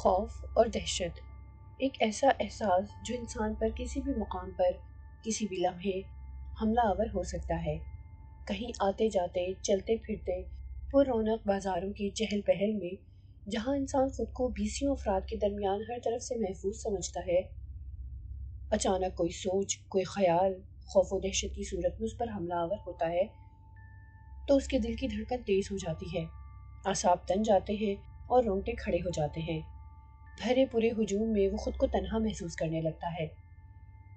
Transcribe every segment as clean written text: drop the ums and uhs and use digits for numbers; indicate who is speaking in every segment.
Speaker 1: خوف اور دہشت ایک ایسا احساس جو انسان پر کسی بھی مقام پر کسی بھی لمحے حملہ آور ہو سکتا ہے۔ کہیں آتے جاتے چلتے پھرتے پر رونق بازاروں کی چہل پہل میں جہاں انسان خود کو بیسیوں افراد کے درمیان ہر طرف سے محفوظ سمجھتا ہے، اچانک کوئی سوچ، کوئی خیال خوف و دہشت کی صورت میں اس پر حملہ آور ہوتا ہے تو اس کے دل کی دھڑکن تیز ہو جاتی ہے، اعصاب تن جاتے ہیں اور رونگٹے کھڑے ہو جاتے ہیں۔ بھرے پورے ہجوم میں وہ خود کو تنہا محسوس کرنے لگتا ہے۔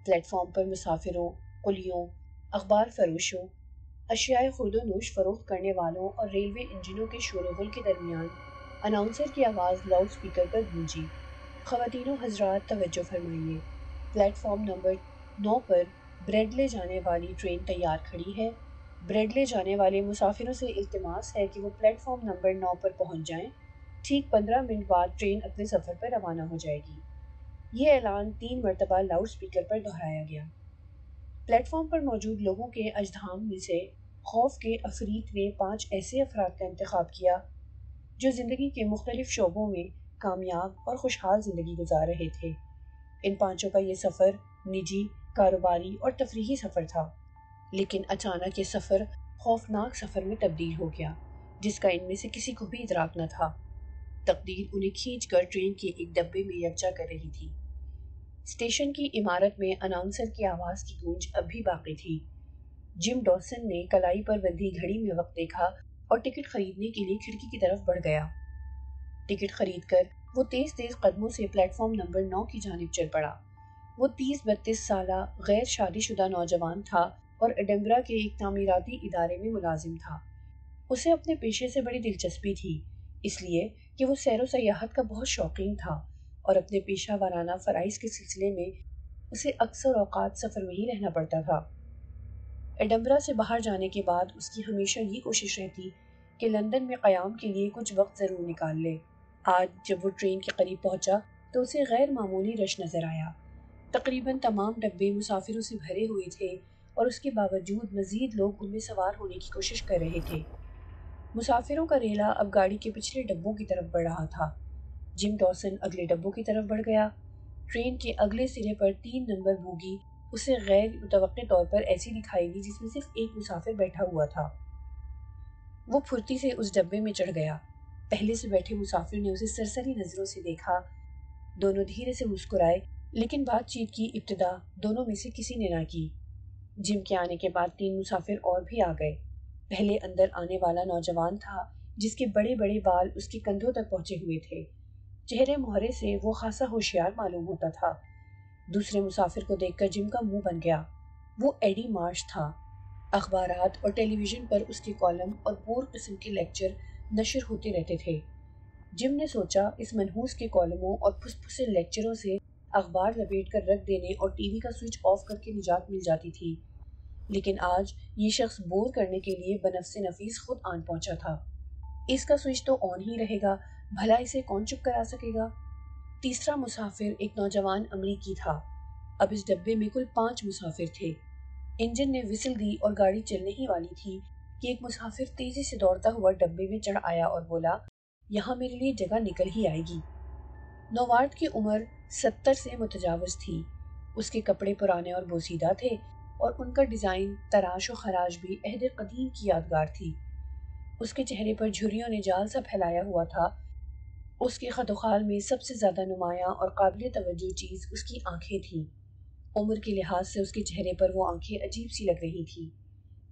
Speaker 1: پلیٹ فارم پر مسافروں، قلیوں، اخبار فروشوں، اشیاء خورد و نوش فروخت کرنے والوں اور ریلوے انجنوں کے شور و غل کے درمیان اناؤنسر کی آواز لاؤڈ سپیکر پر گونجی۔ خواتین و حضرات توجہ فرمائیے، پلیٹ فارم نمبر 9 پر بریڈ لے جانے والی ٹرین تیار کھڑی ہے۔ بریڈ لے جانے والے مسافروں سے التماس ہے کہ وہ پلیٹ فارم نمبر 9 پر پہنچ جائیں۔ ٹھیک 15 منٹ بعد ٹرین اپنے سفر پر روانہ ہو جائے گی۔ یہ اعلان 3 مرتبہ لاؤڈ سپیکر پر دہرایا گیا۔ پلیٹ فارم پر موجود لوگوں کے اژدھام میں سے خوف کے عفریت نے 5 ایسے افراد کا انتخاب کیا جو زندگی کے مختلف شعبوں میں کامیاب اور خوشحال زندگی گزار رہے تھے۔ ان 5 کا یہ سفر نجی، کاروباری اور تفریحی سفر تھا، لیکن اچانک یہ سفر خوفناک سفر میں تبدیل ہو گیا جس کا ان میں سے کسی کو بھی ادراک نہ تھا۔ تقدیر انہیں کھینچ کر ٹرین کے ایک ڈبے میں یکجا کر رہی تھی۔ اسٹیشن کی عمارت میں اناؤنسر کی آواز کی گونج اب بھی باقی تھی۔ جم ڈاوسن نے کلائی پر بندھی گھڑی میں وقت دیکھا اور ٹکٹ خریدنے کے لیے کھڑکی کی طرف بڑھ گیا۔ ٹکٹ خرید کر وہ تیز تیز قدموں سے پلیٹ فارم نمبر 9 کی جانب چل پڑا۔ وہ 30-32 سالہ غیر شادی شدہ نوجوان تھا اور ایڈنبرا کے ایک تعمیراتی ادارے میں ملازم تھا۔ اسے اپنے پیشے سے بڑی دلچسپی تھی، اس لیے کہ وہ سیر و سیاحت کا بہت شوقین تھا اور اپنے پیشہ ورانہ فرائض کے سلسلے میں اسے اکثر اوقات سفر میں ہی رہنا پڑتا تھا۔ ایڈنبرا سے باہر جانے کے بعد اس کی ہمیشہ یہ کوشش رہتی کہ لندن میں قیام کے لیے کچھ وقت ضرور نکال لے۔ آج جب وہ ٹرین کے قریب پہنچا تو اسے غیر معمولی رش نظر آیا۔ تقریباً تمام ڈبے مسافروں سے بھرے ہوئے تھے اور اس کے باوجود مزید لوگ ان میں سوار ہونے کی کوشش کر رہے تھے۔ مسافروں کا ریلا اب گاڑی کے پچھلے ڈبوں کی طرف بڑھ رہا تھا۔ جم ڈاوسن اگلے ڈبوں کی طرف بڑھ گیا۔ ٹرین کے اگلے سرے پر 3 نمبر بوگی اسے غیر متوقع طور پر ایسی دکھائی دی جس میں صرف ایک مسافر بیٹھا ہوا تھا۔ وہ پھرتی سے اس ڈبے میں چڑھ گیا۔ پہلے سے بیٹھے مسافر نے اسے سرسری نظروں سے دیکھا۔ دونوں دھیرے سے مسکرائے، لیکن بات چیت کی ابتدا دونوں میں سے کسی نے نہ کی۔ جم کے آنے کے بعد 3 مسافر اور بھی آ گئے۔ پہلے اندر آنے والا نوجوان تھا جس کے بڑے بڑے بال اس کے کندھوں تک پہنچے ہوئے تھے۔ چہرے مہرے سے وہ خاصا ہوشیار معلوم ہوتا تھا۔ دوسرے مسافر کو دیکھ کر جم کا منہ بن گیا۔ وہ ایڈی مارش تھا۔ اخبارات اور ٹیلی ویژن پر اس کے کالم اور بور قسم کے لیکچر نشر ہوتے رہتے تھے۔ جم نے سوچا اس منحوس کے کالموں اور پھس پھسے لیکچروں سے اخبار لپیٹ کر رکھ دینے اور ٹی وی کا سوئچ آف کر کے نجات مل جاتی تھی، لیکن آج یہ شخص بور کرنے کے لیے بنفس نفیس خود آن پہنچا تھا۔ اس کا سوئچ تو آن ہی رہے گا، بھلا اسے کون چپ کرا سکے گا؟ تیسرا مسافر ایک نوجوان امریکی تھا۔ اب اس ڈبے میں کل 5 مسافر تھے۔ انجن نے وسل دی اور گاڑی چلنے ہی والی تھی کہ ایک مسافر تیزی سے دوڑتا ہوا ڈبے میں چڑھ آیا اور بولا، یہاں میرے لیے جگہ نکل ہی آئے گی۔ نوارد کی عمر 70 سے متجاوز تھی۔ اس کے کپڑے پرانے اور بوسیدہ تھے اور ان کا ڈیزائن تراش و خراش بھی عہد قدیم کی یادگار تھی۔ اس کے چہرے پر جھریوں نے جال سا پھیلایا ہوا تھا۔ اس کے خد و خال میں سب سے زیادہ نمایاں اور قابل توجہ چیز اس کی آنکھیں تھیں۔ عمر کے لحاظ سے اس کے چہرے پر وہ آنکھیں عجیب سی لگ رہی تھیں،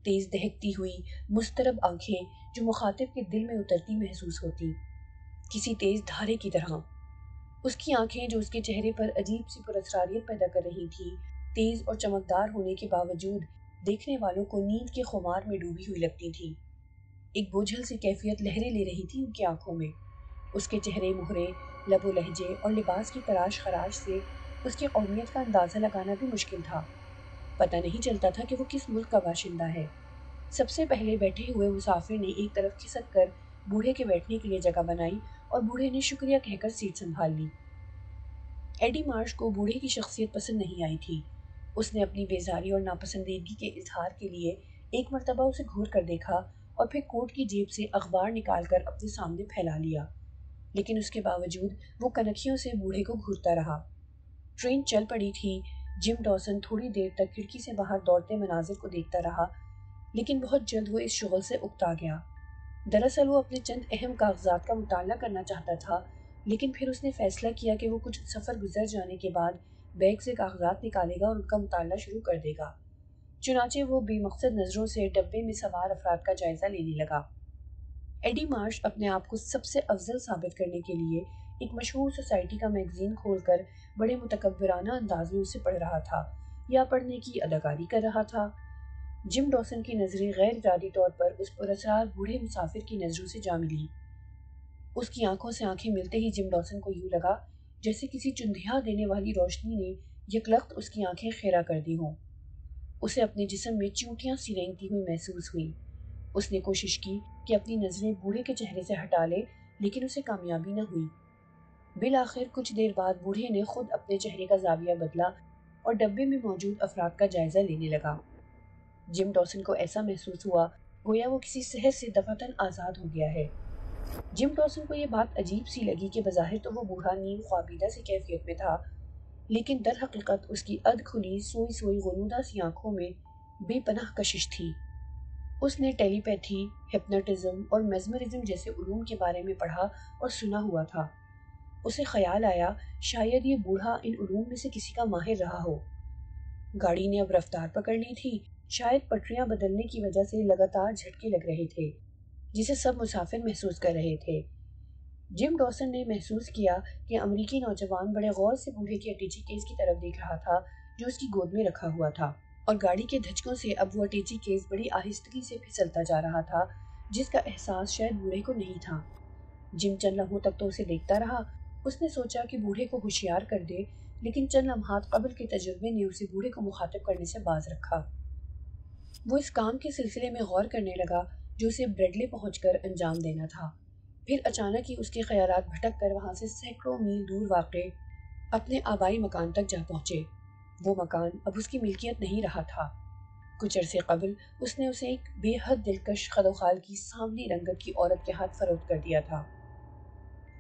Speaker 1: تیز دہکتی ہوئی مضطرب آنکھیں جو مخاطب کے دل میں اترتی محسوس ہوتی، کسی تیز دھارے کی طرح۔ اس کی آنکھیں جو اس کے چہرے پر عجیب سی پراسراریت پیدا کر رہی تھی، تیز اور چمکدار ہونے کے باوجود دیکھنے والوں کو نیند کے خمار میں ڈوبی ہوئی لگتی تھی۔ ایک بوجھل سی کیفیت لہریں لے رہی تھی ان کی آنکھوں میں۔ اس کے چہرے مہرے، لب و لہجے اور لباس کی تراش خراش سے اس کی قومیت کا اندازہ لگانا بھی مشکل تھا۔ پتہ نہیں چلتا تھا کہ وہ کس ملک کا باشندہ ہے۔ سب سے پہلے بیٹھے ہوئے مسافر نے ایک طرف کھسک کر بوڑھے کے بیٹھنے کے لیے جگہ بنائی اور بوڑھے نے شکریہ کہہ کر سیٹ سنبھال لی۔ ایڈی مارش کو بوڑھے کی شخصیت پسند نہیں آئی تھی۔ اس نے اپنی بیزاری اور ناپسندیدگی کے اظہار کے لیے ایک مرتبہ اسے گھور کر دیکھا اور پھر کوٹ کی جیب سے اخبار نکال کر اپنے سامنے پھیلا لیا، لیکن اس کے باوجود وہ کنکھیوں سے بوڑھے کو گھورتا رہا۔ ٹرین چل پڑی تھی۔ جم ڈاسن تھوڑی دیر تک کھڑکی سے باہر دوڑتے مناظر کو دیکھتا رہا، لیکن بہت جلد وہ اس شغل سے اکتا گیا۔ دراصل وہ اپنے چند اہم کاغذات کا مطالعہ کرنا چاہتا تھا، لیکن پھر اس نے فیصلہ کیا کہ وہ کچھ سفر گزر جانے کے بعد بیگ سے کاغذات نکالے گا اور ان کا مطالعہ شروع کر دے گا۔ چنانچہ وہ بے مقصد نظروں سے ڈبے میں سوار افراد کا جائزہ لینے لگا۔ ایڈی مارش اپنے آپ کو سب سے افضل ثابت کرنے کے لیے ایک مشہور سوسائٹی کا میگزین کھول کر بڑے متکبرانہ انداز میں اسے پڑھ رہا تھا یا پڑھنے کی اداکاری کر رہا تھا۔ جم ڈاسن کی نظریں غیر ارادی طور پر اس پراسرار بوڑھے مسافر کی نظروں سے جا ملی۔ اس کی آنکھوں سے آنکھیں ملتے ہی جم ڈاسن کو یوں لگا جیسے کسی چندھیا دینے والی روشنی نے یکلخت اس کی آنکھیں خیرہ کر دی ہوں۔ اسے اپنے جسم میں چیونٹیاں سی رینگتی ہوئی محسوس ہوئی۔ اس نے کوشش کی کہ اپنی نظریں بوڑھے کے چہرے سے ہٹا لے، لیکن اسے کامیابی نہ ہوئی۔ بالآخر کچھ دیر بعد بوڑھے نے خود اپنے چہرے کا زاویہ بدلا اور ڈبے میں موجود افراد کا جائزہ لینے لگا۔ جم ڈاسن کو ایسا محسوس ہوا گویا وہ کسی سحر سے دفعتاً آزاد ہو گیا ہے۔ جم ڈاسن کو یہ بات عجیب سی لگی کہ بظاہر تو وہ بوڑھا نیم خوابیدہ سی کیفیت میں تھا، لیکن در حقیقت اس کی ادھ کھلی سوئی سوئی غنودہ سی آنکھوں میں بے پناہ کشش تھی۔ اس نے ٹیلی پیتھی، ہپنوٹزم اور میزمرزم جیسے علوم کے بارے میں پڑھا اور سنا ہوا تھا۔ اسے خیال آیا شاید یہ بوڑھا ان علوم میں سے کسی کا ماہر رہا ہو۔ گاڑی نے اب رفتار پکڑ لی تھی، شاید پٹریاں بدلنے کی وجہ سے لگاتار جھٹکے لگ رہے تھے، جسے سب مسافر محسوس کر رہے تھے۔ جم ڈاسن نے محسوس کیا کہ امریکی نوجوان بڑے غور سے بوڑھے کے اٹیچی کیس کی طرف دیکھ رہا تھا جو اس کی گود میں رکھا ہوا تھا، اور گاڑی کے دھچکوں سے اب وہ اٹیچی کیس بڑی آہستگی سے پھسلتا جا رہا تھا، جس کا احساس شاید بوڑھے کو نہیں تھا۔ جم چند لمحوں تک تو اسے دیکھتا رہا۔ اس نے سوچا کہ بوڑھے کو ہوشیار کر دے، لیکن چند لمحات قبل کے تجربے نے اسے بوڑھے کو مخاطب کرنے سے باز رکھا۔ وہ اس کام کے سلسلے میں غور کرنے لگا جو اسے بریڈلے پہنچ کر انجام دینا تھا۔ پھر اچانک ہی اس کے خیالات بھٹک کر وہاں سے سینکڑوں میل دور واقع اپنے آبائی مکان تک جا پہنچے۔ وہ مکان اب اس کی ملکیت نہیں رہا تھا۔ کچھ عرصے قبل اس نے اسے ایک بے حد دلکش خدوخال کی سانولی رنگت کی عورت کے ہاتھ فروخت کر دیا تھا۔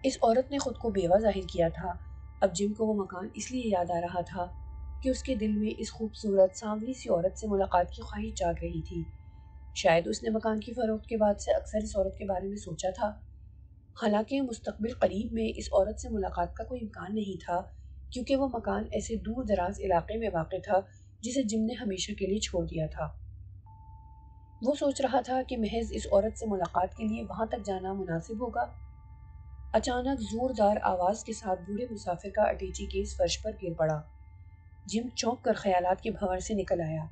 Speaker 1: اس عورت نے خود کو بیوہ ظاہر کیا تھا۔ اب جم کو وہ مکان اس لیے یاد آ رہا تھا کہ اس کے دل میں اس خوبصورت سانولی سی عورت سے ملاقات کی خواہش جاگ رہی تھی۔ شاید اس نے مکان کی فروخت کے بعد سے اکثر اس عورت کے بارے میں سوچا تھا، حالانکہ مستقبل قریب میں اس عورت سے ملاقات کا کوئی امکان نہیں تھا، کیونکہ وہ مکان ایسے دور دراز علاقے میں واقع تھا جسے جم نے ہمیشہ کے لیے چھوڑ دیا تھا۔ وہ سوچ رہا تھا کہ محض اس عورت سے ملاقات کے لیے وہاں تک جانا مناسب ہوگا۔ اچانک زوردار آواز کے ساتھ بوڑھے مسافر کا اٹیچی کیس فرش پر گر پڑا۔ جم چونک کر خیالات کے بھنور سے نکل آیا۔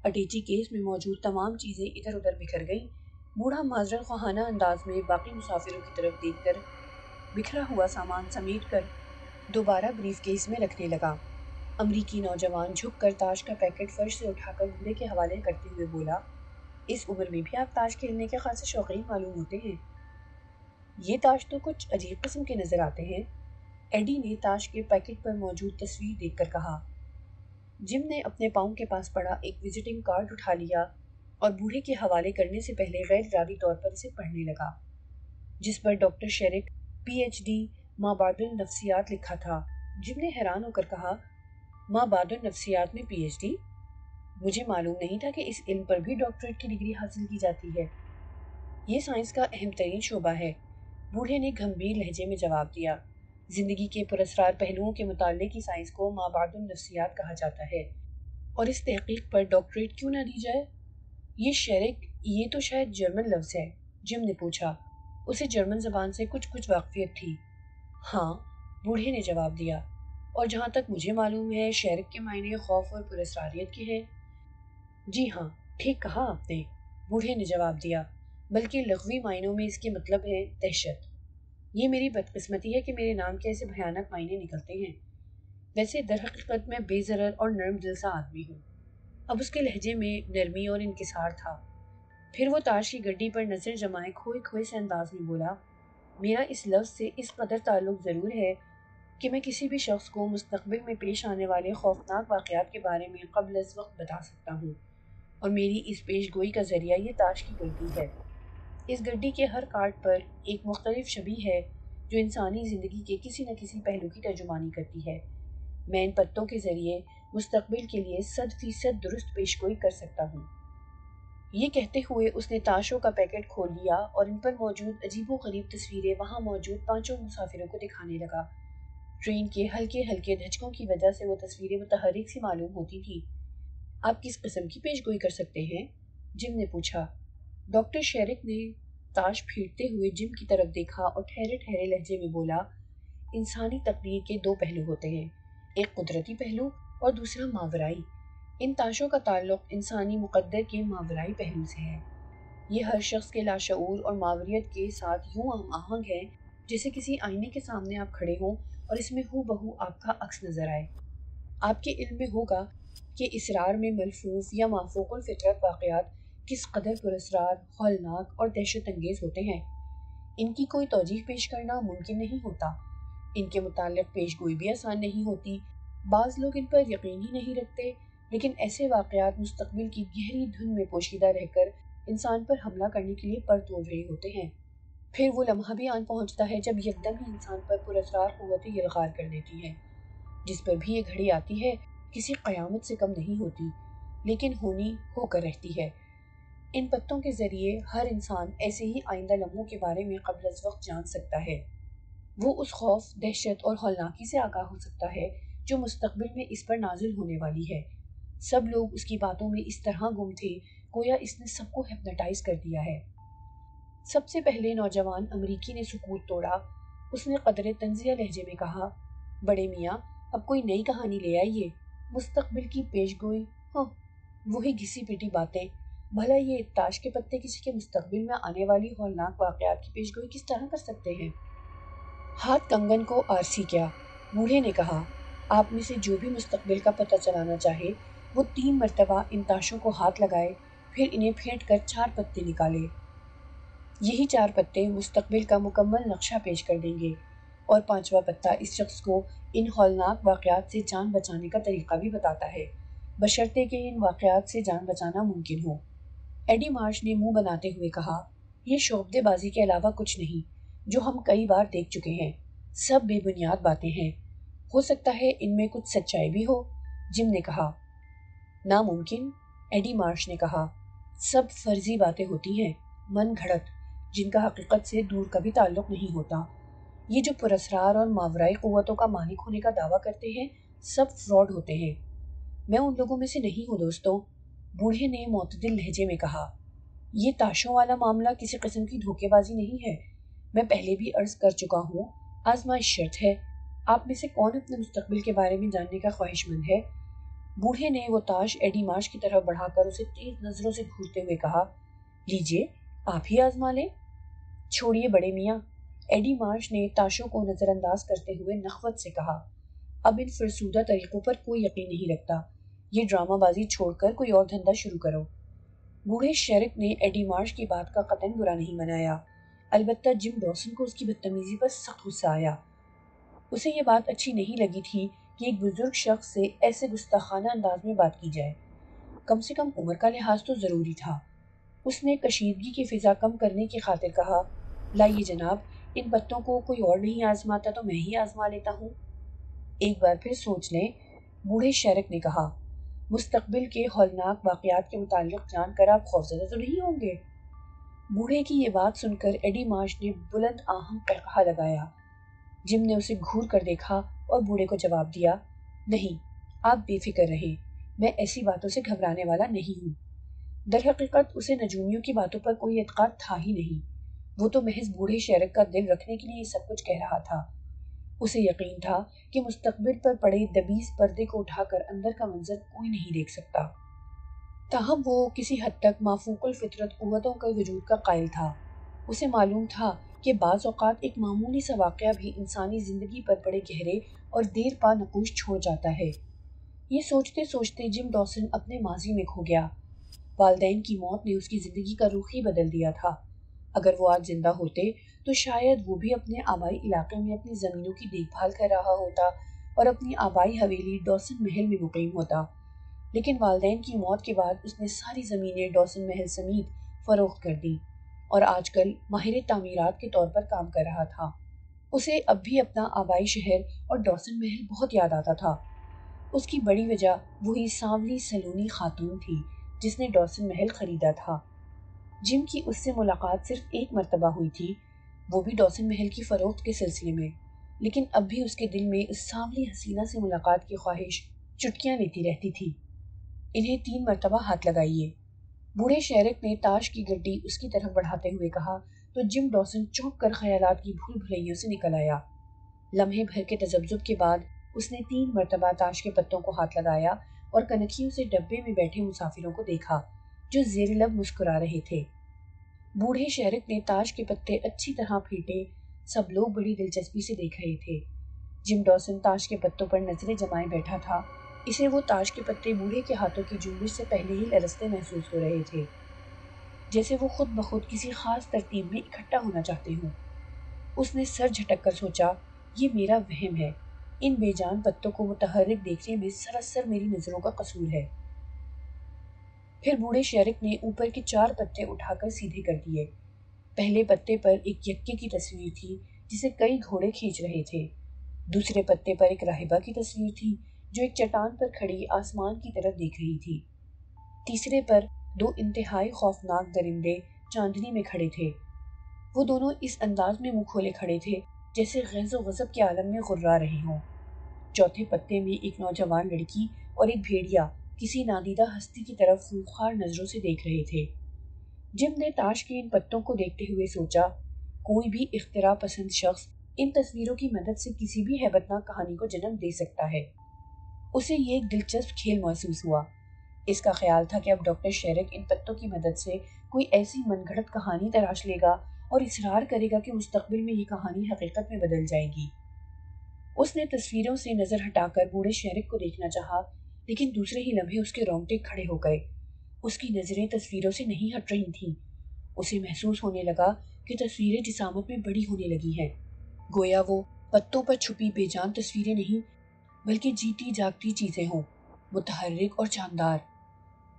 Speaker 1: اٹیچی کیس میں موجود تمام چیزیں ادھر ادھر بکھر گئیں۔ بوڑھا معذرت خواہانہ انداز میں باقی مسافروں کی طرف دیکھ کر بکھرا ہوا سامان سمیٹ کر دوبارہ بریف کیس میں رکھنے لگا۔ امریکی نوجوان جھک کر تاش کا پیکٹ فرش سے اٹھا کر بوڑھے کے حوالے کرتے ہوئے بولا، اس عمر میں بھی آپ تاش کھیلنے کے خاصے شوقین معلوم ہوتے ہیں۔ یہ تاش تو کچھ عجیب قسم کے نظر آتے ہیں، ایڈی نے تاش کے پیکٹ پر موجود تصویر دیکھ کر کہا۔ جم نے اپنے پاؤں کے پاس پڑا ایک وزٹنگ کارڈ اٹھا لیا اور بوڑھے کے حوالے کرنے سے پہلے غیر ارادی طور پر اسے پڑھنے لگا، جس پر ڈاکٹر شیرک PhD مابعد النفسیات لکھا تھا۔ جم نے حیران ہو کر کہا، مابعد النفسیات میں PhD؟ مجھے معلوم نہیں تھا کہ اس علم پر بھی ڈاکٹریٹ کی ڈگری حاصل کی جاتی ہے۔ یہ سائنس کا اہم ترین شعبہ ہے، بوڑھے نے گمبھیر لہجے میں جواب دیا۔ زندگی کے پراسرار پہلوؤں کے مطالعے کی سائنس کو مابعد النفسیات کہا جاتا ہے، اور اس تحقیق پر ڈاکٹریٹ کیوں نہ دی جائے؟ یہ شیرک، یہ تو شاید جرمن لفظ ہے، جم نے پوچھا۔ اسے جرمن زبان سے کچھ واقفیت تھی۔ ہاں، بوڑھے نے جواب دیا، اور جہاں تک مجھے معلوم ہے شیرک کے معنی خوف اور پراسراریت کے ہیں۔ جی ہاں، ٹھیک کہا آپ نے، بوڑھے نے جواب دیا، بلکہ لغوی معنوں میں اس کے مطلب ہے دہشت۔ یہ میری بدقسمتی ہے کہ میرے نام کے ایسے بھیانک معنی نکلتے ہیں۔ ویسے در حقیقت میں بے ضرر اور نرم دل سا آدمی ہوں۔ اب اس کے لہجے میں نرمی اور انکسار تھا۔ پھر وہ تاش کی گڈی پر نظر جمائے کھوئے سے انداز میں بولا، میرا اس لفظ سے اس قدر تعلق ضرور ہے کہ میں کسی بھی شخص کو مستقبل میں پیش آنے والے خوفناک واقعات کے بارے میں قبل از وقت بتا سکتا ہوں، اور میری اس پیش گوئی کا ذریعہ یہ تاش کی گڈی ہے۔ اس گڈی کے ہر کارڈ پر ایک مختلف شبیہ ہے جو انسانی زندگی کے کسی نہ کسی پہلو کی ترجمانی کرتی ہے۔ میں ان پتوں کے ذریعے مستقبل کے لیے 100% درست پیشگوئی کر سکتا ہوں۔ یہ کہتے ہوئے اس نے تاشوں کا پیکٹ کھول لیا اور ان پر موجود عجیب و غریب تصویریں وہاں موجود 5 مسافروں کو دکھانے لگا۔ ٹرین کے ہلکے ہلکے دھچکوں کی وجہ سے وہ تصویریں متحرک سی معلوم ہوتی تھی۔ آپ کس قسم کی پیشگوئی کر سکتے ہیں؟ جم نے پوچھا۔ ڈاکٹر شیرک نے تاش پھیرتے ہوئے جم کی طرف دیکھا اور ٹھہرے ٹھہرے لہجے میں بولا، انسانی تقدیر کے 2 پہلو ہوتے ہیں، ایک قدرتی پہلو اور دوسرا ماورائی۔ ان تاشوں کا تعلق انسانی مقدر کے ماورائی پہلو سے ہے۔ یہ ہر شخص کے لاشعور اور ماوریت کے ساتھ یوں ہم آہنگ ہے جیسے کسی آئینے کے سامنے آپ کھڑے ہوں اور اس میں ہو بہو آپ کا عکس نظر آئے۔ آپ کے علم میں ہوگا کہ اسرار میں ملفوف یا مافوق الفطرت واقعات کس قدر پراسرار، ہولناک اور دہشت انگیز ہوتے ہیں۔ ان کی کوئی توجیح پیش کرنا ممکن نہیں ہوتا۔ ان کے متعلق پیشگوئی بھی آسان نہیں ہوتی۔ بعض لوگ ان پر یقین ہی نہیں رکھتے، لیکن ایسے واقعات مستقبل کی گہری دھن میں پوشیدہ رہ کر انسان پر حملہ کرنے کے لیے پر توڑ رہے ہوتے ہیں۔ پھر وہ لمحہ بھی آن پہنچتا ہے جب یکدم ہی انسان پر پراسرار قوت یلغار کر دیتی ہے۔ جس پر بھی یہ گھڑی آتی ہے کسی قیامت سے کم نہیں ہوتی، لیکن ہونی ہو کر رہتی ہے۔ ان پتوں کے ذریعے ہر انسان ایسے ہی آئندہ لمحوں کے بارے میں قبل از وقت جان سکتا ہے۔ وہ اس خوف، دہشت اور ہولناکی سے آگاہ ہو سکتا ہے جو مستقبل میں اس پر نازل ہونے والی ہے۔ سب لوگ اس کی باتوں میں اس طرح گم تھے گویا اس نے سب کو ہپنوٹائز کر دیا ہے۔ سب سے پہلے نوجوان امریکی نے سکوت توڑا۔ اس نے قدرے طنزیہ لہجے میں کہا، بڑے میاں اب کوئی نئی کہانی لے آئیے، مستقبل کی پیشگوئی، ہاں وہی گھسی پٹی باتیں۔ بھلا یہ تاش کے پتے کسی کے مستقبل میں آنے والی ہولناک واقعات کی پیشگوئی کس طرح کر سکتے ہیں؟ ہاتھ کنگن کو آرسی کیا، بوڑھے نے کہا، آپ میں سے جو بھی مستقبل کا پتہ چلانا چاہے وہ 3 مرتبہ ان تاشوں کو ہاتھ لگائے، پھر انہیں پھینٹ کر 4 پتے نکالے۔ یہی 4 پتے مستقبل کا مکمل نقشہ پیش کر دیں گے، اور 5واں پتا اس شخص کو ان ہولناک واقعات سے جان بچانے کا طریقہ بھی بتاتا ہے، بشرطے کہ ان واقعات سے جان بچانا ممکن ہو۔ ایڈی مارش نے منہ بناتے ہوئے کہا، یہ شعبدے بازی کے علاوہ کچھ نہیں جو ہم کئی بار دیکھ چکے ہیں، سب بے بنیاد باتیں ہیں۔ ہو سکتا ہے ان میں کچھ سچائی بھی ہو، جم نے کہا۔ ناممکن، ایڈی مارش نے کہا، سب فرضی باتیں ہوتی ہیں، من گھڑت، جن کا حقیقت سے دور کا بھی تعلق نہیں ہوتا۔ یہ جو پراسرار اور ماورائی قوتوں کا مالک ہونے کا دعویٰ کرتے ہیں سب فراڈ ہوتے ہیں۔ میں ان لوگوں میں سے نہیں ہوں دوستوں، بوڑھے نے معتدل لہجے میں کہا۔ یہ تاشوں والا معاملہ کسی قسم کی دھوکے بازی نہیں ہے۔ میں پہلے بھی عرض کر چکا ہوں، آزمائش شرط ہے۔ آپ میں سے کون اپنے مستقبل کے بارے میں جاننے کا خواہش مند ہے؟ بوڑھے نے وہ تاش ایڈی مارش کی طرف بڑھا کر اسے تیز نظروں سے گھورتے ہوئے کہا، لیجئے آپ ہی آزما لیں۔ چھوڑیے بڑے میاں، ایڈی مارش نے تاشوں کو نظر انداز کرتے ہوئے نخوت سے کہا، اب ان فرسودہ طریقوں پر کوئی یقین نہیں رکھتا، یہ ڈرامہ بازی چھوڑ کر کوئی اور دھندا شروع کرو۔ بوڑھے شیرک نے ایڈی مارش کی بات کا قطعاً برا نہیں منایا، البتہ جم ڈاسن کو اس کی بدتمیزی پر سخت غصہ آیا۔ اسے یہ بات اچھی نہیں لگی تھی کہ ایک بزرگ شخص سے ایسے گستاخانہ انداز میں بات کی جائے۔ کم سے کم عمر کا لحاظ تو ضروری تھا۔ اس نے کشیدگی کی فضا کم کرنے کی خاطر کہا، لائیے جناب، ان پتوں کو کوئی اور نہیں آزماتا تو میں ہی آزما لیتا ہوں۔ ایک بار پھر سوچ لیں، بوڑھے شیرک نے کہا، مستقبل کے ہولناک واقعات کے متعلق جان کر آپ خوفزدہ تو نہیں ہوں گے؟ بوڑھے کی یہ بات سن کر ایڈی مارش نے بلند آہنگ قہقہہ لگایا۔ جم نے اسے گھور کر دیکھا اور بوڑھے کو جواب دیا، نہیں، آپ بے فکر رہیں، میں ایسی باتوں سے گھبرانے والا نہیں ہوں۔ در حقیقت اسے نجومیوں کی باتوں پر کوئی اعتقاد تھا ہی نہیں، وہ تو محض بوڑھے شیرک کا دل رکھنے کے لیے یہ سب کچھ کہہ رہا تھا۔ اسے یقین تھا کہ مستقبل پر پڑے دبیز پردے کو اٹھا کر اندر کا منظر کوئی نہیں دیکھ سکتا۔ تاہم وہ کسی حد تک مافوق الفطرت قوتوں کے وجود کا قائل تھا۔ اسے معلوم تھا کہ بعض اوقات ایک معمولی سا واقعہ بھی انسانی زندگی پر بڑے گہرے اور دیر پا نقوش چھوڑ جاتا ہے۔ یہ سوچتے سوچتے جم ڈاسن اپنے ماضی میں کھو گیا۔ والدین کی موت نے اس کی زندگی کا رخ ہی بدل دیا تھا۔ اگر وہ آج زندہ ہوتے تو شاید وہ بھی اپنے آبائی علاقے میں اپنی زمینوں کی دیکھ بھال کر رہا ہوتا اور اپنی آبائی حویلی ڈاسن محل میں مقیم ہوتا، لیکن والدین کی موت کے بعد اس نے ساری زمینیں ڈاسن محل سمیت فروخت کر دیں اور آج کل ماہر تعمیرات کے طور پر کام کر رہا تھا۔ اسے اب بھی اپنا آبائی شہر اور ڈاوسن محل بہت یاد آتا تھا۔ اس کی بڑی وجہ وہی سانولی سلونی خاتون تھی جس نے ڈاوسن محل خریدا تھا۔ جم کی اس سے ملاقات صرف ایک مرتبہ ہوئی تھی، وہ بھی ڈاوسن محل کی فروخت کے سلسلے میں، لیکن اب بھی اس کے دل میں اس سانولی حسینہ سے ملاقات کی خواہش چٹکیاں لیتی رہتی تھی۔ انہیں 3 مرتبہ ہاتھ لگائیے، بوڑھے شیرک نے تاش کی گڈی اس کی طرف بڑھاتے ہوئے کہا تو جم ڈاوسن چونک کر خیالات کی بھول بھلیوں سے نکل آیا۔ لمحے بھر کے تذبذب کے بعد اس نے 3 مرتبہ تاش کے پتوں کو ہاتھ لگایا اور کنکھیوں سے ڈبے میں بیٹھے مسافروں کو دیکھا جو زیر لب مسکرا رہے تھے۔ بوڑھے شیرک نے تاش کے پتے اچھی طرح پھیٹے، سب لوگ بڑی دلچسپی سے دیکھ رہے تھے۔ جم ڈاوسن تاش کے پتوں پر نظریں جمائے بیٹھا تھا، اسے وہ تاش کے پتے بوڑھے کے ہاتھوں کی جنبش سے پہلے ہی لرزتے محسوس ہو رہے تھے، جیسے وہ خود بخود کسی خاص ترتیب میں اکٹھا ہونا چاہتے ہوں۔ اس نے سر جھٹک کر سوچا، یہ میرا وہم ہے، ان بے جان پتوں کو متحرک دیکھنے میں سراسر میری نظروں کا قصور ہے۔ پھر بوڑھے شیرک نے اوپر کے 4 پتے اٹھا کر سیدھے کر دیے۔ پہلے پتے پر ایک یکے کی تصویر تھی جسے کئی گھوڑے کھینچ رہے تھے، دوسرے پتے پر ایک راہبہ کی تصویر تھی جو ایک چٹان پر کھڑی آسمان کی طرف دیکھ رہی تھی، تیسرے پر 2 انتہائی خوفناک درندے چاندنی میں کھڑے تھے، وہ دونوں اس انداز میں منہ کھولے کھڑے تھے جیسے غیظ و غضب کے عالم میں غرا رہے ہوں۔ چوتھے پتے میں ایک نوجوان لڑکی اور ایک بھیڑیا کسی نادیدہ ہستی کی طرف خوخار نظروں سے دیکھ رہے تھے۔ جم نے تاش کے ان پتوں کو دیکھتے ہوئے سوچا، کوئی بھی اختراع پسند شخص ان تصویروں کی مدد سے کسی بھی ہیبتناک کہانی کو جنم دے سکتا ہے۔ اسے یہ ایک دلچسپ کھیل محسوس ہوا۔ اس کا خیال تھا کہ اب ڈاکٹر شیرک ان پتوں کی مدد سے کوئی ایسی من گھڑت کہانی تراش لے گا اور اصرار کرے گا کہ مستقبل میں یہ کہانی حقیقت میں بدل جائے گی۔ اس نے تصویروں سے نظر ہٹا کر بوڑھے شیرک کو دیکھنا چاہا، لیکن دوسرے ہی لمحے اس کے رونگٹے کھڑے ہو گئے۔ اس کی نظریں تصویروں سے نہیں ہٹ رہی تھیں۔ اسے محسوس ہونے لگا کہ تصویریں جسامت میں بڑی ہونے لگی ہیں، گویا وہ پتوں پر چھپی بے جان تصویریں نہیں بلکہ جیتی جاگتی چیزیں ہوں، متحرک اور جاندار۔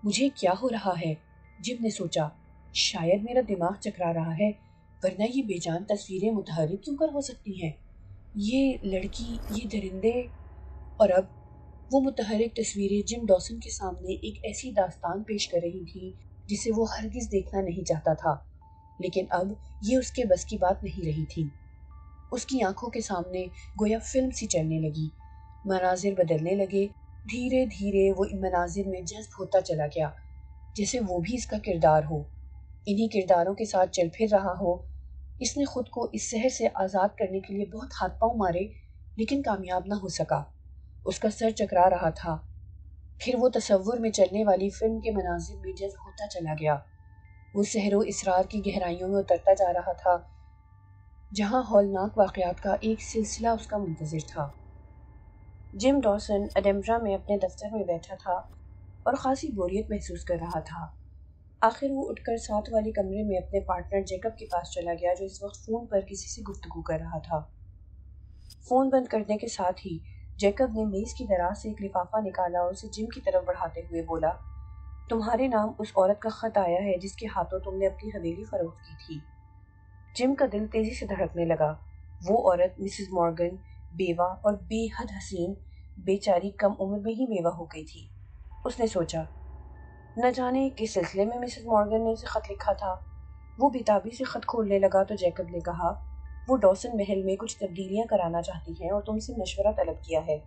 Speaker 1: مجھے کیا ہو رہا ہے؟ جم نے سوچا، شاید میرا دماغ چکرا رہا ہے، ورنہ یہ بے جان تصویریں متحرک کیوں کر ہو سکتی ہیں؟ یہ لڑکی، یہ درندے، اور اب وہ متحرک تصویریں جم ڈاوسن کے سامنے ایک ایسی داستان پیش کر رہی تھیں جسے وہ ہرگز دیکھنا نہیں چاہتا تھا، لیکن اب یہ اس کے بس کی بات نہیں رہی تھی۔ اس کی آنکھوں کے سامنے گویا فلم سی چلنے لگی، مناظر بدلنے لگے، دھیرے دھیرے وہ ان مناظر میں جذب ہوتا چلا گیا، جیسے وہ بھی اس کا کردار ہو، انہی کرداروں کے ساتھ چل پھر رہا ہو۔ اس نے خود کو اس سحر سے آزاد کرنے کے لیے بہت ہاتھ پاؤں مارے، لیکن کامیاب نہ ہو سکا۔ اس کا سر چکرا رہا تھا، پھر وہ تصور میں چلنے والی فلم کے مناظر میں جذب ہوتا چلا گیا۔ وہ سحر و اسرار کی گہرائیوں میں اترتا جا رہا تھا، جہاں ہولناک واقعات کا ایک سلسلہ اس کا منتظر تھا۔ جم ڈاوسن ایڈنبرا میں اپنے دفتر میں بیٹھا تھا اور خاصی بوریت محسوس کر رہا تھا۔ آخر وہ اٹھ کر ساتھ والے کمرے میں اپنے پارٹنر جیکب کے پاس چلا گیا جو اس وقت فون پر کسی سے گفتگو کر رہا تھا۔ فون بند کرنے کے ساتھ ہی جیکب نے میز کی دراز سے ایک لفافہ نکالا اور اسے جم کی طرف بڑھاتے ہوئے بولا، تمہارے نام اس عورت کا خط آیا ہے جس کے ہاتھوں تم نے اپنی حویلی فروخت کی تھی۔ جم کا دل تیزی سے دھڑکنے لگا۔ وہ عورت مسز مورگن، بیوہ اور بے حد حسین، بیچاری کم عمر میں ہی بیوہ ہو گئی تھی۔ اس نے سوچا، نہ جانے کس سلسلے میں مسز مورگن نے اسے خط لکھا تھا۔ وہ بےتابی سے خط کھولنے لگا تو جیکب نے کہا، وہ ڈاوسن محل میں کچھ تبدیلیاں کرانا چاہتی ہیں اور تم سے مشورہ طلب کیا ہے۔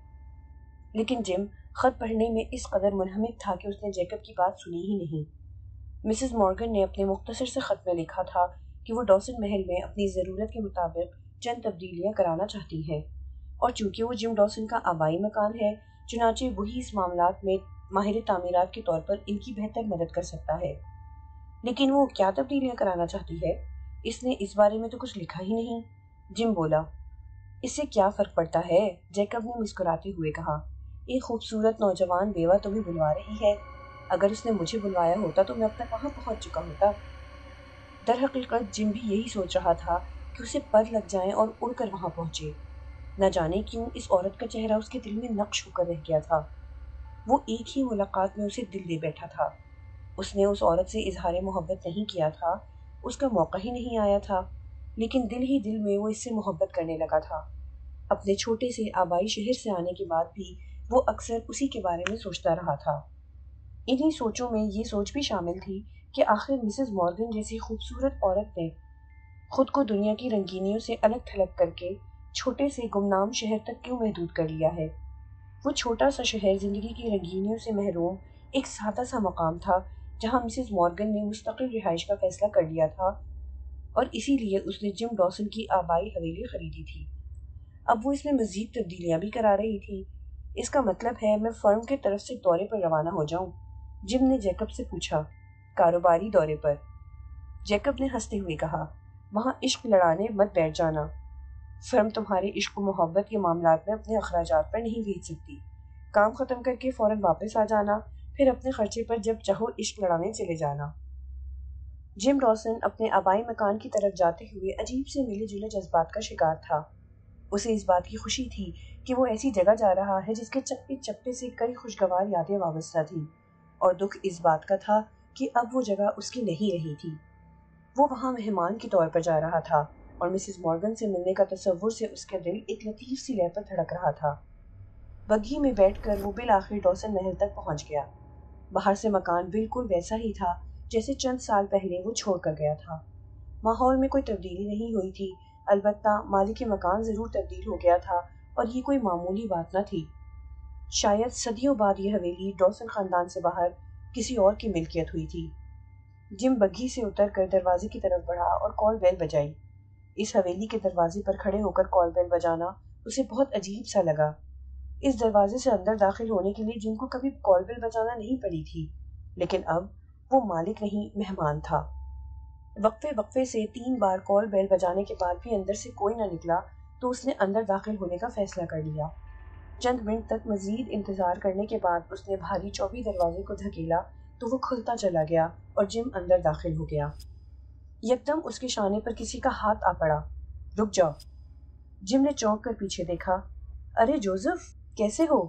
Speaker 1: لیکن جم خط پڑھنے میں اس قدر منہمک تھا کہ اس نے جیکب کی بات سنی ہی نہیں۔ مسز مورگن نے اپنے مختصر سے خط میں لکھا تھا کہ وہ ڈاوسن محل میں اپنی ضرورت کے مطابق چند تبدیلیاں کرانا چاہتی ہیں، اور چونکہ وہ جم ڈاوسن کا آبائی مکان ہے، چنانچہ وہی اس معاملات میں ماہر تعمیرات کے طور پر ان کی بہتر مدد کر سکتا ہے۔ لیکن وہ کیا تبدیلیاں کرانا چاہتی ہے؟ اس نے اس بارے میں تو کچھ لکھا ہی نہیں۔ جم بولا، اس سے کیا فرق پڑتا ہے؟ جیکب نے مسکراتے ہوئے کہا، ایک خوبصورت نوجوان بیوہ تمہیں بلوا رہی ہے، اگر اس نے مجھے بلوایا ہوتا تو میں اب تک وہاں پہنچ چکا ہوتا۔ در حقیقت جم بھی یہی سوچ رہا تھا کہ اسے پر لگ جائیں اور اڑ کر وہاں پہنچے۔ نہ جانے کیوں اس عورت کا چہرہ اس کے دل میں نقش ہو کر رہ گیا تھا۔ وہ ایک ہی ملاقات میں اسے دل دے بیٹھا تھا۔ اس نے اس عورت سے اظہار محبت نہیں کیا تھا، اس کا موقع ہی نہیں آیا تھا۔ لیکن دل ہی دل میں وہ اس سے محبت کرنے لگا تھا۔ اپنے چھوٹے سے آبائی شہر سے آنے کے بعد بھی وہ اکثر اسی کے بارے میں سوچتا رہا تھا۔ انہی سوچوں میں یہ سوچ بھی شامل تھی کہ آخر مسز مورگن جیسی خوبصورت عورت نے خود کو دنیا کی رنگینیوں سے الگ تھلگ کر کے چھوٹے سے گمنام شہر تک کیوں محدود کر لیا ہے۔ وہ چھوٹا سا شہر زندگی کی رنگینیوں سے محروم ایک سادہ سا مقام تھا جہاں مسز مورگن نے مستقل رہائش کا فیصلہ کر لیا تھا، اور اسی لیے اس نے جم ڈاوسن کی آبائی حویلی خریدی تھی۔ اب وہ اس میں مزید تبدیلیاں بھی کرا رہی تھی۔ اس کا مطلب ہے میں فرم کی طرف سے دورے پر روانہ ہو جاؤں؟ جم نے جیکب سے پوچھا۔ کاروباری دورے پر؟ جیکب نے ہنستے ہوئے کہا، وہاں عشق لڑانے مت بیٹھ جانا۔ فرم تمہارے عشق و محبت کے معاملات میں اپنے اخراجات پر نہیں بھیج سکتی۔ کام ختم کر کے فوراً واپس آ جانا، پھر اپنے خرچے پر جب چاہو عشق لڑانے چلے جانا۔ جم ڈاوسن اپنے آبائی مکان کی طرف جاتے ہوئے عجیب سے ملے جلے جذبات کا شکار تھا۔ اسے اس بات کی خوشی تھی کہ وہ ایسی جگہ جا رہا ہے جس کے چپے چپے سے کئی خوشگوار یادیں وابستہ تھیں، اور دکھ اس بات کا تھا کہ اب وہ جگہ اس کی نہیں رہی تھی۔ وہ وہاں مہمان کے طور پر جا رہا تھا، اور مسز مورگن سے ملنے کا تصور سے اس کا دل ایک لطیف سی لے پر دھڑک رہا تھا۔ بگھی میں بیٹھ کر وہ بالآخر ڈاوسن محل تک پہنچ گیا۔ باہر سے مکان بالکل ویسا ہی تھا جیسے چند سال پہلے وہ چھوڑ کر گیا تھا۔ ماحول میں کوئی تبدیلی نہیں ہوئی تھی، البتہ مالک مکان ضرور تبدیل ہو گیا تھا، اور یہ کوئی معمولی بات نہ تھی۔ شاید صدیوں بعد یہ حویلی ڈاوسن خاندان سے باہر کسی اور کی ملکیت ہوئی تھی۔ جم بگھی سے اتر کر دروازے کی طرف بڑھا اور کال بیل بجائی۔ اس حویلی کے دروازے پر کھڑے ہو کر کال بیل بجانا اسے بہت عجیب سا لگا۔ اس دروازے سے اندر داخل ہونے کے لیے جم کو کبھی کال بیل بجانا نہیں پڑی تھی، لیکن اب وہ مالک نہیں مہمان تھا۔ وقفے وقفے سے 3 بار کال بیل بجانے کے بعد بھی اندر سے کوئی نہ نکلا تو اس نے اندر داخل ہونے کا فیصلہ کر لیا۔ چند منٹ تک مزید انتظار کرنے کے بعد اس نے بھاری چوبی دروازے کو دھکیلا تو وہ کھلتا چلا گیا اور جم اندر داخل ہو گیا۔ یکدم اس کے شانے پر کسی کا ہاتھ آ پڑا۔ رک جاؤ! جم نے چونک کر پیچھے دیکھا۔ ارے جوزف، کیسے ہو؟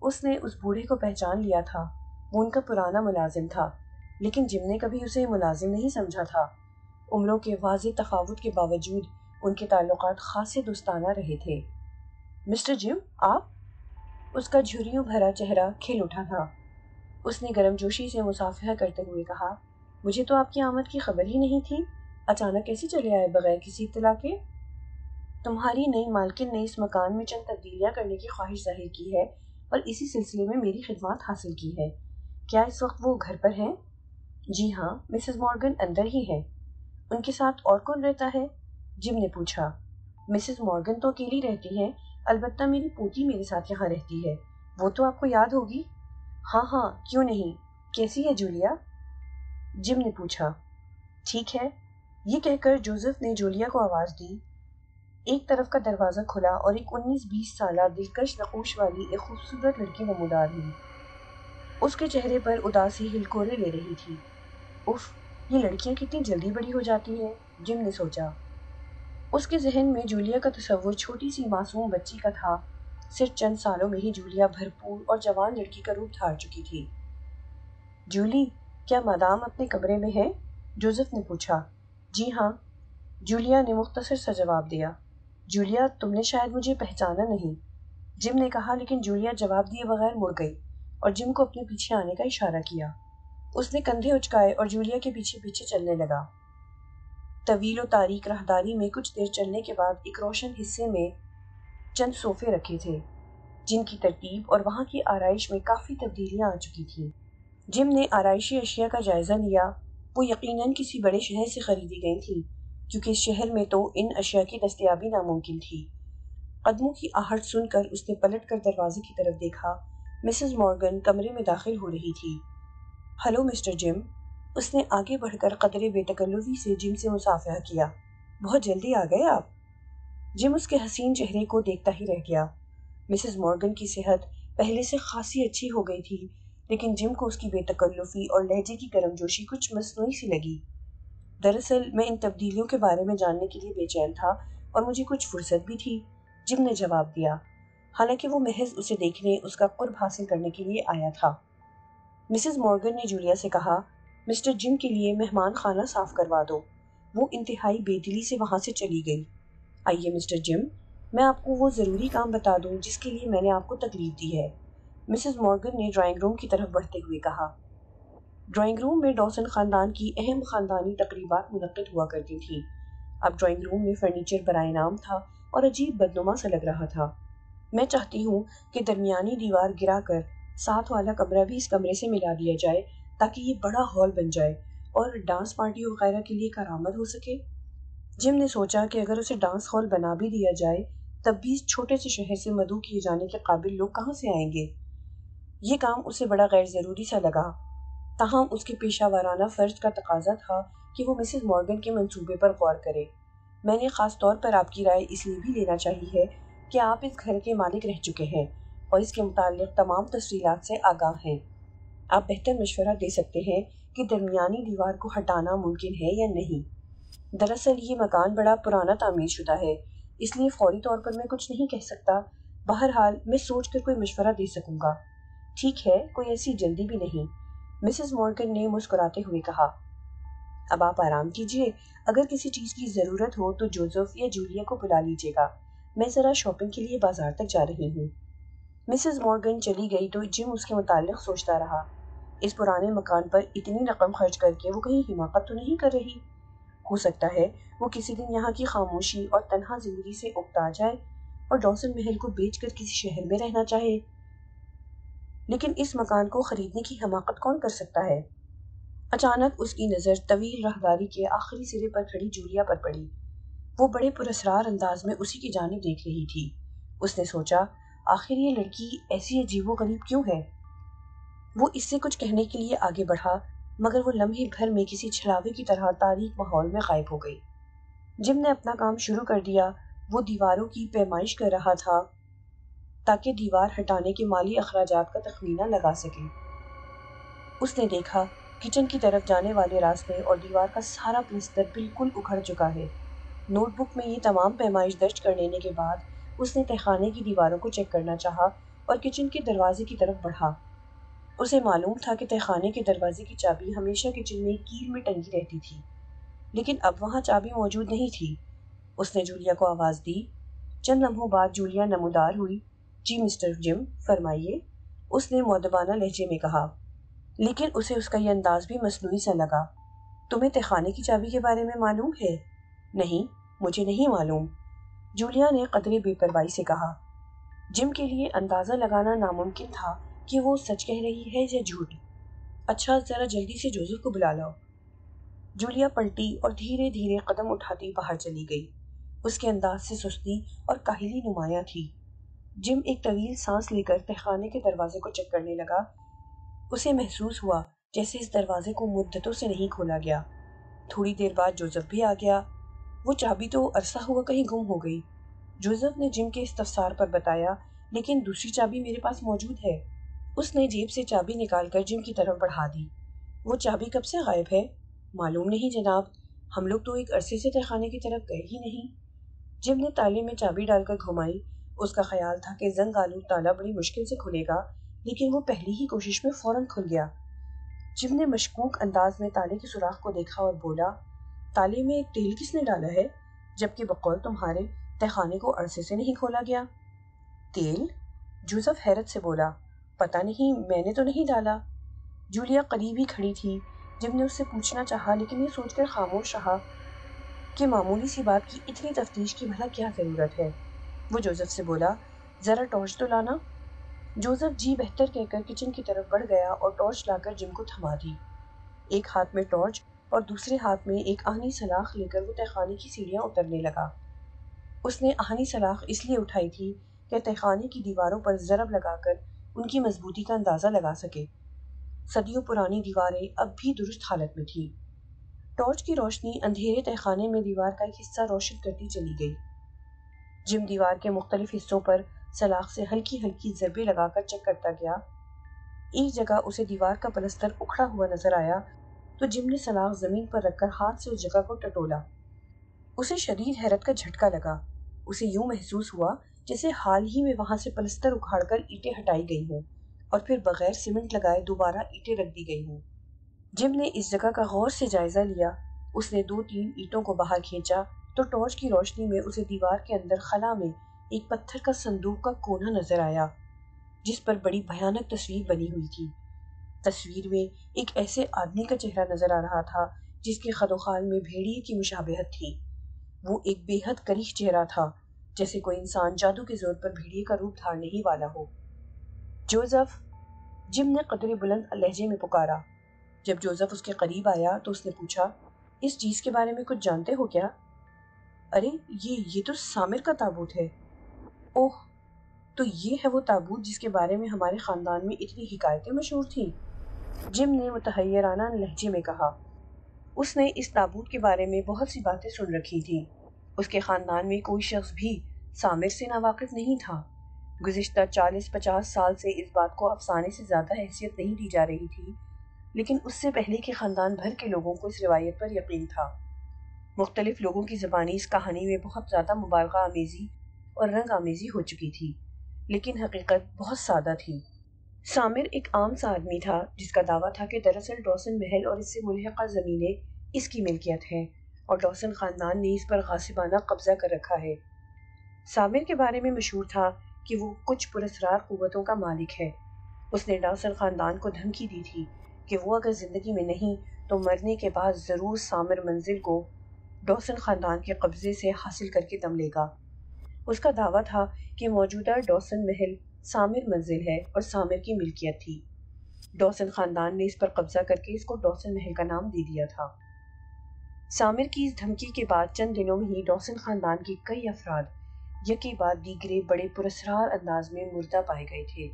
Speaker 1: اس نے اس بوڑھے کو پہچان لیا تھا۔ وہ ان کا پرانا ملازم تھا، لیکن جم نے کبھی اسے ملازم نہیں سمجھا تھا۔ عمروں کے واضح تفاوت کے باوجود ان کے تعلقات خاصے دوستانہ رہے تھے۔ مسٹر جم، آپ؟ اس کا جھریوں بھرا چہرہ کھل اٹھا تھا۔ اس نے گرم جوشی سے مصافحہ کرتے ہوئے کہا، مجھے تو آپ کی آمد کی خبر ہی نہیں تھی۔ اچانک کیسے چلے آئے بغیر کسی اطلاع کے؟ تمہاری نئی مالکن نے اس مکان میں چند تبدیلیاں کرنے کی خواہش ظاہر کی ہے اور اسی سلسلے میں میری خدمات حاصل کی ہے۔ کیا اس وقت وہ گھر پر ہیں؟ جی ہاں، مسز مورگن اندر ہی ہیں۔ ان کے ساتھ اور کون رہتا ہے؟ جم نے پوچھا۔ مسز مورگن تو اکیلی رہتی ہیں، البتہ میری پوتی میرے ساتھ یہاں رہتی ہے، وہ تو آپ کو یاد ہوگی۔ ہاں ہاں، کیوں نہیں، کیسی ہے جولیا؟ جم نے پوچھا۔ ٹھیک ہے، یہ کہہ کر جوزف نے جولیا کو آواز دی۔ ایک طرف کا دروازہ کھلا اور ایک 19-20 سالہ دلکش نقوش والی ایک خوبصورت لڑکی نمودار ہوئی۔ اس کے چہرے پر اداسی ہلکورے لے رہی تھی۔ اف، یہ لڑکیاں کتنی جلدی بڑی ہو جاتی ہیں، جم نے سوچا۔ اس کے ذہن میں جولیا کا تصور چھوٹی سی معصوم بچی کا تھا۔ صرف چند سالوں میں ہی جولیا بھرپور اور جوان لڑکی کا روپ دھار چکی تھی۔ جولی، کیا مادام اپنے کمرے میں ہے؟ جوزف نے پوچھا۔ جی ہاں، جولیا نے مختصر سا جواب دیا۔ جولیا، تم نے شاید مجھے پہچانا نہیں، جم نے کہا، لیکن جولیا جواب دیے بغیر مڑ گئی اور جم کو اپنے پیچھے آنے کا اشارہ کیا۔ اس نے کندھے اچکائے اور جولیا کے پیچھے پیچھے چلنے لگا۔ طویل و تاریک راہداری میں کچھ دیر چلنے کے بعد ایک روشن حصے میں چند صوفے رکھے تھے، جن کی ترتیب اور وہاں کی آرائش میں کافی تبدیلیاں آ چکی تھیں۔ جم نے آرائشی اشیاء کا جائزہ لیا۔ وہ یقیناً کسی بڑے شہر سے خریدی گئی تھی، کیونکہ اس شہر میں تو ان اشیاء کی دستیابی ناممکن تھی۔ قدموں کی آہٹ سن کر اس نے پلٹ کر دروازے کی طرف دیکھا۔ مسز مورگن کمرے میں داخل ہو رہی تھی۔ ہلو مسٹر جم، اس نے آگے بڑھ کر قدرے بے تکلفی سے جم سے مصافحہ کیا۔ بہت جلدی آ گئے آپ؟ جم اس کے حسین چہرے کو دیکھتا ہی رہ گیا۔ مسز مورگن کی صحت پہلے سے خاصی اچھی ہو گئی تھی، لیکن جم کو اس کی بے تکلفی اور لہجے کی گرم جوشی کچھ مصنوعی سی لگی۔ دراصل میں ان تبدیلیوں کے بارے میں جاننے کے لیے بے چین تھا اور مجھے کچھ فرصت بھی تھی، جم نے جواب دیا، حالانکہ وہ محض اسے دیکھنے، اس کا قرب حاصل کرنے کے لیے آیا تھا۔ مسز مورگن نے جولیا سے کہا، مسٹر جم کے لیے مہمان خانہ صاف کروا دو۔ وہ انتہائی بے دلی سے وہاں سے چلی گئی۔ آئیے مسٹر جم، میں آپ کو وہ ضروری کام بتا دوں جس کے لیے میں نے آپ کو تکلیف دی ہے، مسز مورگن نے ڈرائنگ روم کی طرف بڑھتے ہوئے کہا۔ ڈرائنگ روم میں ڈاوسن خاندان کی اہم خاندانی تقریبات منعقد ہوا کرتی تھیں۔ اب ڈرائنگ روم میں فرنیچر برائے نام تھا اور عجیب بدنما سا لگ رہا تھا۔ میں چاہتی ہوں کہ درمیانی دیوار گرا کر ساتھ والا کمرہ بھی اس کمرے سے ملا دیا جائے تاکہ یہ بڑا ہال بن جائے اور ڈانس پارٹی وغیرہ کے لیے کارآمد ہو سکے۔ جم نے سوچا کہ اگر اسے ڈانس ہال بنا بھی دیا جائے تب بھی اس چھوٹے سے شہر سے مدعو کیے جانے کے قابل لوگ کہاں سے آئیں گے؟ یہ کام اسے بڑا غیر ضروری سا لگا، تاہم اس کے پیشہ ورانہ فرض کا تقاضا تھا کہ وہ مسز مورگن کے منصوبے پر غور کرے۔ میں نے خاص طور پر آپ کی رائے اس لیے بھی لینا چاہی ہے کہ آپ اس گھر کے مالک رہ چکے ہیں اور اس کے متعلق تمام تفصیلات سے آگاہ ہیں۔ آپ بہتر مشورہ دے سکتے ہیں کہ درمیانی دیوار کو ہٹانا ممکن ہے یا نہیں۔ دراصل یہ مکان بڑا پرانا تعمیر شدہ ہے، اس لیے فوری طور پر میں کچھ نہیں کہہ سکتا، بہرحال میں سوچ کر کوئی مشورہ دے سکوں گا۔ ٹھیک ہے، کوئی ایسی جلدی بھی نہیں، مسز مورگن نے مسکراتے ہوئے کہا۔ اب آپ آرام کیجیے، اگر کسی چیز کی ضرورت ہو تو جوزف یا جولیا کو بلا لیجیے گا، میں ذرا شاپنگ کے لیے بازار تک جا رہی ہوں۔ مسز مورگن چلی گئی تو جم اس کے متعلق سوچتا رہا، اس پرانے مکان پر اتنی رقم خرچ کر کے وہ کہیں حماقت تو نہیں کر رہی؟ ہو سکتا ہے وہ کسی دن یہاں کی خاموشی اور تنہا زندگی سے اکتا جائے اور ڈاوسن محل کو بیچ کر کسی شہر میں رہنا چاہے، لیکن اس مکان کو خریدنے کی حماقت کون کر سکتا ہے؟ اچانک اس کی نظر طویل راہداری کے آخری سرے پر کھڑی جولیا پر پڑی۔ وہ بڑے پراسرار انداز میں اسی کی جانب دیکھ رہی تھی۔ اس نے سوچا، آخر یہ لڑکی ایسی عجیب و غریب کیوں ہے؟ وہ اس سے کچھ کہنے کے لیے آگے بڑھا مگر وہ لمحے بھر میں کسی چھلاوے کی طرح تاریک ماحول میں غائب ہو گئی۔ جم نے اپنا کام شروع کر دیا، وہ دیواروں کی پیمائش کر رہا تھا تاکہ دیوار ہٹانے کے مالی اخراجات کا تخمینہ لگا سکے۔ اس نے دیکھا کچن کی طرف جانے والے راستے اور دیوار کا سارا پلستر بالکل اکھڑ چکا ہے۔ نوٹ بک میں یہ تمام پیمائش درج کر لینے کے بعد اس نے تہخانے کی دیواروں کو چیک کرنا چاہا اور کچن کے دروازے کی طرف بڑھا۔ اسے معلوم تھا کہ تہخانے کے دروازے کی چابی ہمیشہ کچن میں کیل میں ٹنگی رہتی تھی، لیکن اب وہاں چابی موجود نہیں تھی۔ اس نے جولیا کو آواز دی۔ چند لمحوں بعد جولیا نمودار ہوئی۔ جی مسٹر جم، فرمائیے، اس نے مؤدبانہ لہجے میں کہا، لیکن اسے اس کا یہ انداز بھی مصنوعی سا لگا۔ تمہیں تہخانے کی چابی کے بارے میں معلوم ہے؟ نہیں، مجھے نہیں معلوم، جولیا نے قدرے بے پرواہی سے کہا۔ جم کے لیے اندازہ لگانا ناممکن تھا کہ وہ سچ کہہ رہی ہے یا جھوٹ۔ اچھا، ذرا جلدی سے جوزف کو بلا لاؤ۔ جولیا پلٹی اور دھیرے دھیرے قدم اٹھاتی باہر چلی گئی۔ اس کے انداز سے سستی اور کاہلی نمایاں تھی۔ جم ایک طویل سانس لے کر تہخانے کے دروازے کو چیک کرنے لگا۔ اسے محسوس ہوا جیسے اس دروازے کو مدتوں سے نہیں کھولا گیا۔ تھوڑی دیر بعد جوزف بھی آ گیا۔ وہ چابی تو عرصہ ہوا کہیں گم ہو گئی، جوزف نے جم کے استفسار پر بتایا، لیکن دوسری چابی میرے پاس موجود ہے۔ اس نے جیب سے چابی نکال کر جم کی طرف بڑھا دی۔ وہ چابی کب سے غائب ہے؟ معلوم نہیں جناب، ہم لوگ تو ایک عرصے سے تہخانے کی طرف گئے ہی نہیں۔ جم نے تالے میں چابی ڈال کر گھمائی۔ اس کا خیال تھا کہ زنگ آلود تالا بڑی مشکل سے کھلے گا، لیکن وہ پہلی ہی کوشش میں فوراً کھل گیا۔ جم نے مشکوک انداز میں تالے کے سوراخ کو دیکھا اور بولا، تالے میں ایک تیل کس نے ڈالا ہے، جبکہ بقول تمہارے تہخانے کو عرصے سے نہیں کھولا گیا؟ تیل؟ جوزف حیرت سے بولا، پتہ نہیں، میں نے تو نہیں ڈالا۔ جولیا قریب ہی کھڑی تھی۔ جم نے اس سے پوچھنا چاہا لیکن یہ سوچ کر خاموش رہا کہ معمولی سی بات کی اتنی تفتیش کی بھلا کیا ضرورت ہے۔ وہ جوزف سے بولا، ذرا ٹارچ تو لانا۔ جوزف جی بہتر کہہ کر کچن کی طرف بڑھ گیا اور ٹارچ لا کر جم کو تھما دی۔ ایک ہاتھ میں ٹارچ اور دوسرے ہاتھ میں ایک آہنی سلاخ لے کر وہ تہخانے کی سیڑھیاں اترنے لگا۔ اس نے آہنی سلاخ اس لیے اٹھائی تھی کہ تہخانے کی دیواروں پر ضرب لگا کر ان کی مضبوطی کا اندازہ لگا سکے۔ صدیوں پرانی دیواریں اب بھی درست حالت میں تھیں۔ ٹارچ کی روشنی اندھیرے تہخانے میں دیوار کا ایک حصہ روشن کرتی چلی گئی۔ جم دیوار کے مختلف حصوں پر سلاخ سے ہلکی ہلکی ضربیں لگا کر چیک کرتا گیا۔ ایک جگہ اسے دیوار کا پلستر اکھڑا ہوا نظر آیا تو جم نے سلاخ زمین پر رکھ کر ہاتھ سے اس جگہ کو ٹٹولا۔ اسے شدید حیرت کا جھٹکا لگا۔ اسے یوں محسوس ہوا جیسے حال ہی میں وہاں سے پلستر اکھاڑ کر اینٹیں ہٹائی گئی ہوں اور پھر بغیر سیمنٹ لگائے دوبارہ اینٹیں رکھ دی گئی ہوں۔ جم نے اس جگہ کا غور سے جائزہ لیا۔ اس نے 2-3 اینٹوں کو باہر کھینچا تو ٹارچ کی روشنی میں اسے دیوار کے اندر خلا میں ایک پتھر کا صندوق کا کونا نظر آیا جس پر بڑی بھیانک تصویر بنی ہوئی تھی۔ تصویر میں ایک ایسے آدمی کا چہرہ نظر آ رہا تھا جس کے خد و خال میں بھیڑیے کی مشابہت تھی۔ وہ ایک بے حد کریح چہرہ تھا، جیسے کوئی انسان جادو کے زور پر بھیڑیے کا روپ دھارنے ہی والا ہو۔ جوزف، جم نے قدرے بلند لہجے میں پکارا۔ جب جوزف اس کے قریب آیا تو اس نے پوچھا، اس چیز کے بارے میں کچھ جانتے ہو کیا؟ ارے یہ تو سامر کا تابوت ہے۔ اوہ، تو یہ ہے وہ تابوت جس کے بارے میں ہمارے خاندان میں اتنی حکایتیں مشہور تھیں، جم نے متحیرانہ لہجے میں کہا۔ اس نے اس تابوت کے بارے میں بہت سی باتیں سن رکھی تھیں۔ اس کے خاندان میں کوئی شخص بھی سامر سے ناواقف نہیں تھا۔ گزشتہ 40-50 سال سے اس بات کو افسانے سے زیادہ حیثیت نہیں دی جا رہی تھی، لیکن اس سے پہلے کے خاندان بھر کے لوگوں کو اس روایت پر یقین تھا۔ مختلف لوگوں کی زبانی اس کہانی میں بہت زیادہ مبالغہ آمیزی اور رنگ آمیزی ہو چکی تھی، لیکن حقیقت بہت سادہ تھی۔ سامر ایک عام سا آدمی تھا جس کا دعویٰ تھا کہ دراصل ڈوسن محل اور اس سے ملحقہ زمینیں اس کی ملکیت ہیں اور ڈوسن خاندان نے اس پر غاصبانہ قبضہ کر رکھا ہے۔ سامر کے بارے میں مشہور تھا کہ وہ کچھ پراسرار قوتوں کا مالک ہے۔ اس نے ڈوسن خاندان کو دھمکی دی تھی کہ وہ اگر زندگی میں نہیں تو مرنے کے بعد ضرور سامر منزل کو ڈوسن خاندان کے قبضے سے حاصل کر کے دم لے گا۔ اس کا دعویٰ تھا کہ موجودہ ڈوسن محل سامر منزل ہے اور سامر کی ملکیت تھی۔ ڈوسن خاندان نے اس پر قبضہ کر کے اس کو ڈوسن محل کا نام دے دیا تھا۔ سامر کی اس دھمکی کے بعد چند دنوں میں ہی ڈوسن خاندان کے کئی افراد یکے بعد دیگرے بڑے پراسرار انداز میں مردہ پائے گئے تھے۔